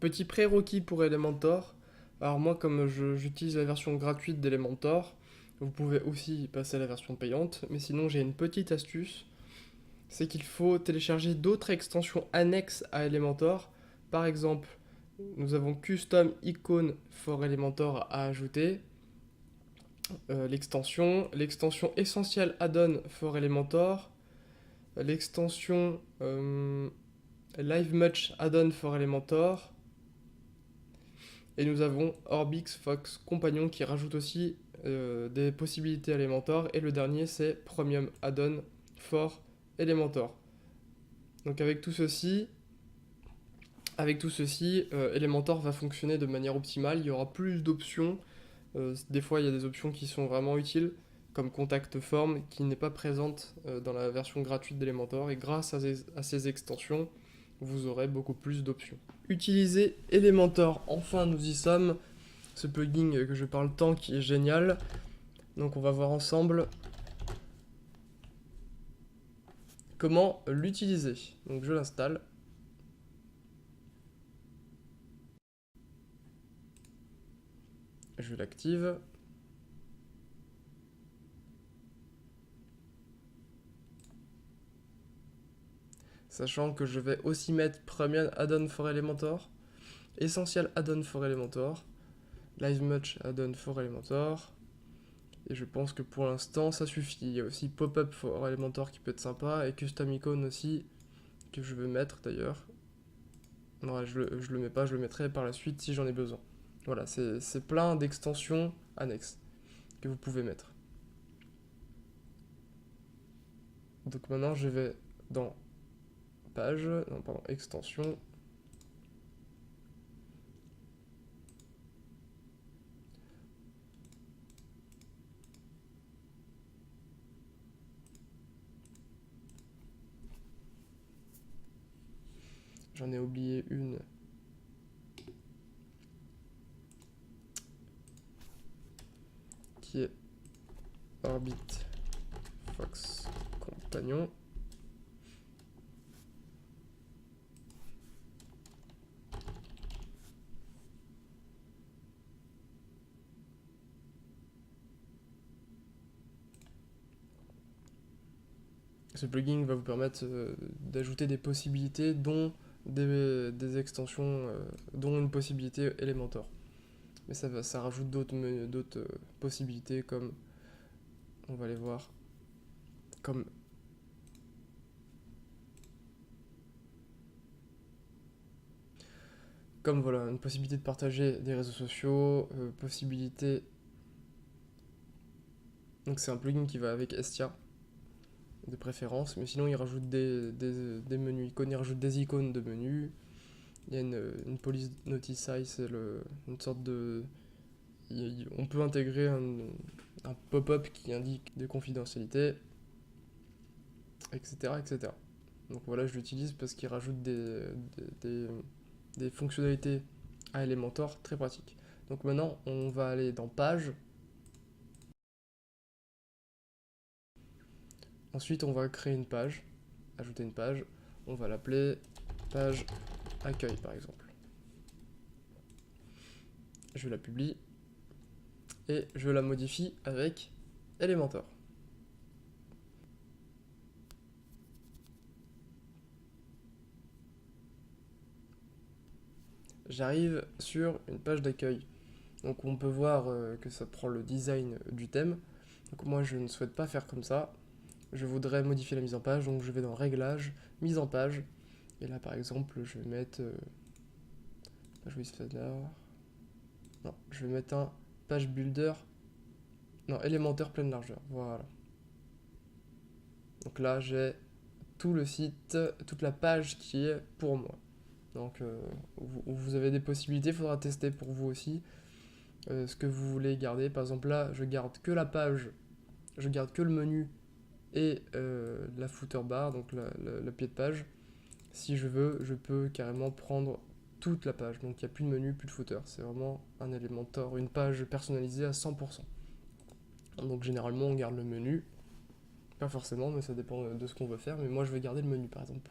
petit prérequis pour Elementor. Alors moi, comme j'utilise la version gratuite d'Elementor, vous pouvez aussi passer à la version payante. Mais sinon, j'ai une petite astuce. C'est qu'il faut télécharger d'autres extensions annexes à Elementor. Par exemple, nous avons Custom Icon for Elementor à ajouter. L'extension Essential Add-on for Elementor. L'extension Live Much Add-on for Elementor. Et nous avons Orbix Fox Compagnon qui rajoute aussi des possibilités à Elementor. Et le dernier, c'est Premium Add-on for Elementor. Donc avec tout ceci, Elementor va fonctionner de manière optimale. Il y aura plus d'options. Des fois, il y a des options qui sont vraiment utiles, comme Contact Form, qui n'est pas présente dans la version gratuite d'Elementor. Et grâce à ces extensions, vous aurez beaucoup plus d'options. Utiliser Elementor, enfin nous y sommes. Ce plugin que je parle tant qui est génial. Donc on va voir ensemble comment l'utiliser. Donc je l'installe. Je l'active. Sachant que je vais aussi mettre Premium Add-on for Elementor, Essential Add-on for Elementor, Live Much Add-on for Elementor. Et je pense que pour l'instant ça suffit. Il y a aussi Pop-up for Elementor qui peut être sympa et Custom Icon aussi que je vais mettre d'ailleurs. Non, je le mets pas, je le mettrai par la suite si j'en ai besoin. Voilà, c'est plein d'extensions annexes que vous pouvez mettre. Donc maintenant je vais dans page, non pardon, extension. J'en ai oublié une. Qui est Orbit Fox Compagnon. Ce plugin va vous permettre d'ajouter des possibilités, dont des extensions, dont une possibilité Elementor. Mais ça rajoute d'autres possibilités comme, on va les voir, comme voilà, une possibilité de partager des réseaux sociaux, possibilité. Donc c'est un plugin qui va avec Estia de préférence, mais sinon il rajoute des menus icônes, il rajoute des icônes de menus. Il y a une police notice size, c'est une sorte de. On peut intégrer un pop-up qui indique des confidentialités, etc., etc. Donc voilà, je l'utilise parce qu'il rajoute des fonctionnalités à Elementor très pratiques. Donc maintenant, on va aller dans Page. Ensuite, on va créer une page, ajouter une page. On va l'appeler page accueil, par exemple. Je la publie et je la modifie avec Elementor. J'arrive sur une page d'accueil. Donc on peut voir que ça prend le design du thème. Donc moi je ne souhaite pas faire comme ça. Je voudrais modifier la mise en page, donc je vais dans Réglages, Mise en page. Et là par exemple je vais mettre page wizfader. Non, je vais mettre un page builder. Non, élémentaire pleine largeur. Voilà. Donc là j'ai tout le site, toute la page qui est pour moi. Donc vous avez des possibilités, il faudra tester pour vous aussi ce que vous voulez garder. Par exemple là, je garde que la page, je garde que le menu et la footer bar, donc le pied de page. Si je veux, je peux carrément prendre toute la page. Donc il n'y a plus de menu, plus de footer. C'est vraiment un Elementor, une page personnalisée à 100%. Donc généralement on garde le menu. Pas forcément, mais ça dépend de ce qu'on veut faire. Mais moi je vais garder le menu par exemple.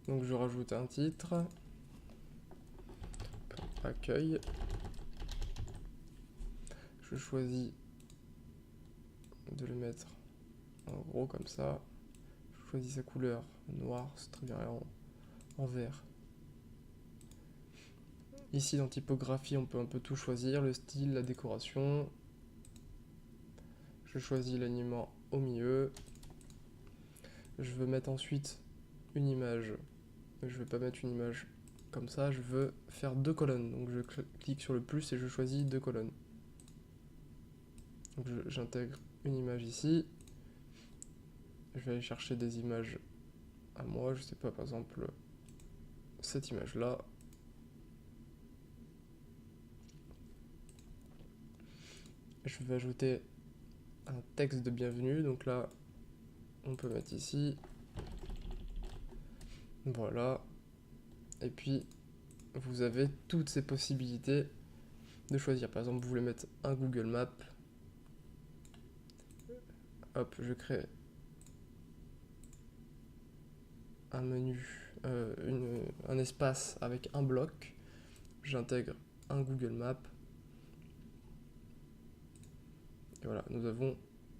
Donc je rajoute un titre, accueil, je choisis de le mettre en gros comme ça, je choisis sa couleur, noir, c'est très bien, en vert. Ici dans typographie on peut un peu tout choisir, le style, la décoration. Je choisis l'alignement au milieu. Je veux mettre ensuite une image. Je ne veux pas mettre une image comme ça, je veux faire 2 colonnes. Donc je clique sur le plus et je choisis 2 colonnes. Donc j'intègre une image ici. Je vais aller chercher des images à moi, je sais pas, par exemple cette image là. Je vais ajouter un texte de bienvenue, donc là on peut mettre ici. Voilà. Et puis vous avez toutes ces possibilités de choisir. Par exemple, vous voulez mettre un Google Maps. Hop, je crée un menu, un espace avec un bloc. J'intègre un Google Maps. Et voilà, nous avons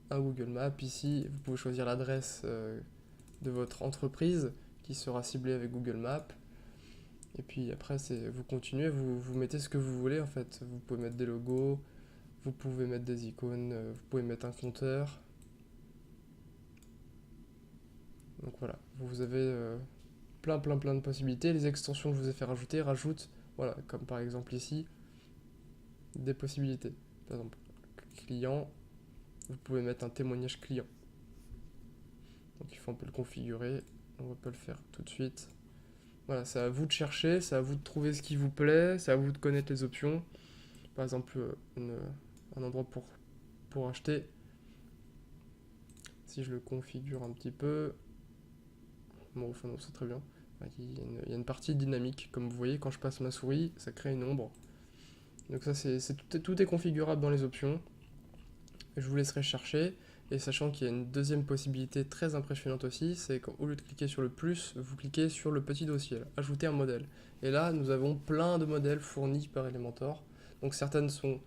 un Google Maps. Ici, vous pouvez choisir l'adresse de votre entreprise qui sera ciblée avec Google Maps. Et puis après, vous continuez, vous mettez ce que vous voulez en fait. Vous pouvez mettre des logos, vous pouvez mettre des icônes, vous pouvez mettre un compteur. Donc voilà, vous avez plein de possibilités. Les extensions que je vous ai fait rajouter rajoutent, voilà, comme par exemple ici, des possibilités. Par exemple, client, vous pouvez mettre un témoignage client. Donc il faut un peu le configurer, on va pas le faire tout de suite. Voilà, c'est à vous de chercher, c'est à vous de trouver ce qui vous plaît, c'est à vous de connaître les options. Par exemple, un endroit pour acheter. Si je le configure un petit peu, bon, enfin non, c'est très bien. Il y a une partie dynamique, comme vous voyez, quand je passe ma souris, ça crée une ombre. Donc ça, tout est configurable dans les options. Je vous laisserai chercher. Et sachant qu'il y a une deuxième possibilité très impressionnante aussi, c'est qu'au lieu de cliquer sur le plus, vous cliquez sur le petit dossier, là, ajouter un modèle. Et là, nous avons plein de modèles fournis par Elementor. Donc certaines sont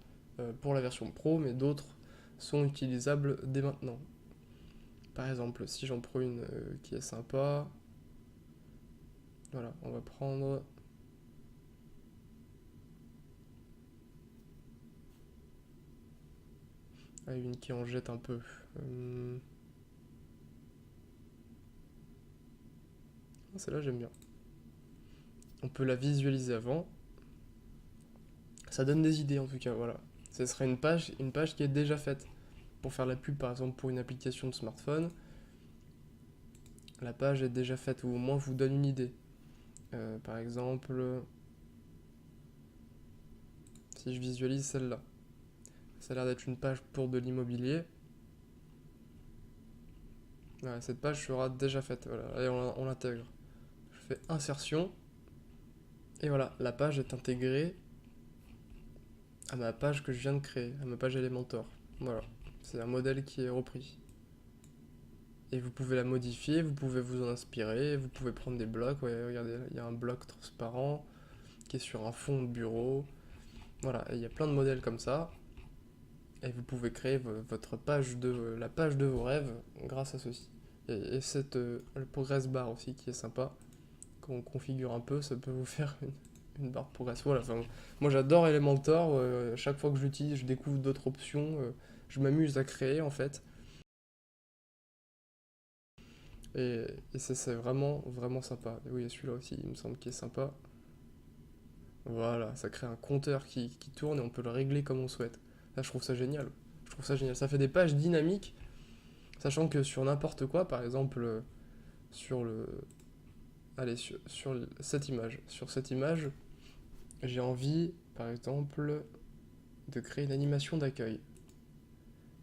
pour la version pro, mais d'autres sont utilisables dès maintenant. Par exemple, si j'en prends une qui est sympa, voilà, on va prendre une qui en jette un peu. Celle-là, j'aime bien. On peut la visualiser avant. Ça donne des idées en tout cas, voilà. Ce serait une page qui est déjà faite. Pour faire la pub, par exemple, pour une application de smartphone, la page est déjà faite, ou au moins vous donne une idée. Par exemple, si je visualise celle-là, ça a l'air d'être une page pour de l'immobilier. Voilà, cette page sera déjà faite, voilà, et on l'intègre. Je fais insertion, et voilà, la page est intégrée à ma page que je viens de créer, à ma page Elementor. Voilà, c'est un modèle qui est repris. Et vous pouvez la modifier, vous pouvez vous en inspirer, vous pouvez prendre des blocs. Ouais, regardez, il y a un bloc transparent qui est sur un fond de bureau. Voilà, il y a plein de modèles comme ça. Et vous pouvez créer votre la page de vos rêves grâce à ceci. Et le progress bar aussi qui est sympa. Quand on configure un peu, ça peut vous faire une barre de progress. Voilà, enfin, moi j'adore Elementor. Chaque fois que je l'utilise, je découvre d'autres options. Je m'amuse à créer en fait. Et c'est vraiment sympa. Et oui, il y a celui-là aussi, il me semble, qui est sympa. Voilà, ça crée un compteur qui tourne et on peut le régler comme on souhaite. Là, je trouve ça génial. Je trouve ça génial. Ça fait des pages dynamiques, sachant que sur n'importe quoi, par exemple, sur le. Allez, cette image. Sur cette image, j'ai envie, par exemple, de créer une animation d'accueil.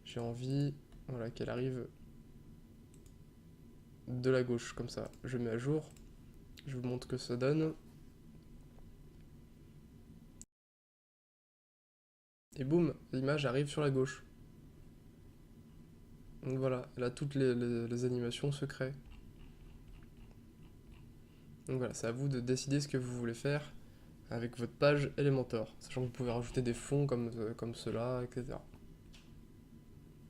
J'ai envie, voilà, qu'elle arrive de la gauche, comme ça. Je mets à jour, je vous montre ce que ça donne. Et boum, l'image arrive sur la gauche. Donc voilà, là toutes les animations se créent. Donc voilà, c'est à vous de décider ce que vous voulez faire avec votre page Elementor, sachant que vous pouvez rajouter des fonds comme cela, etc.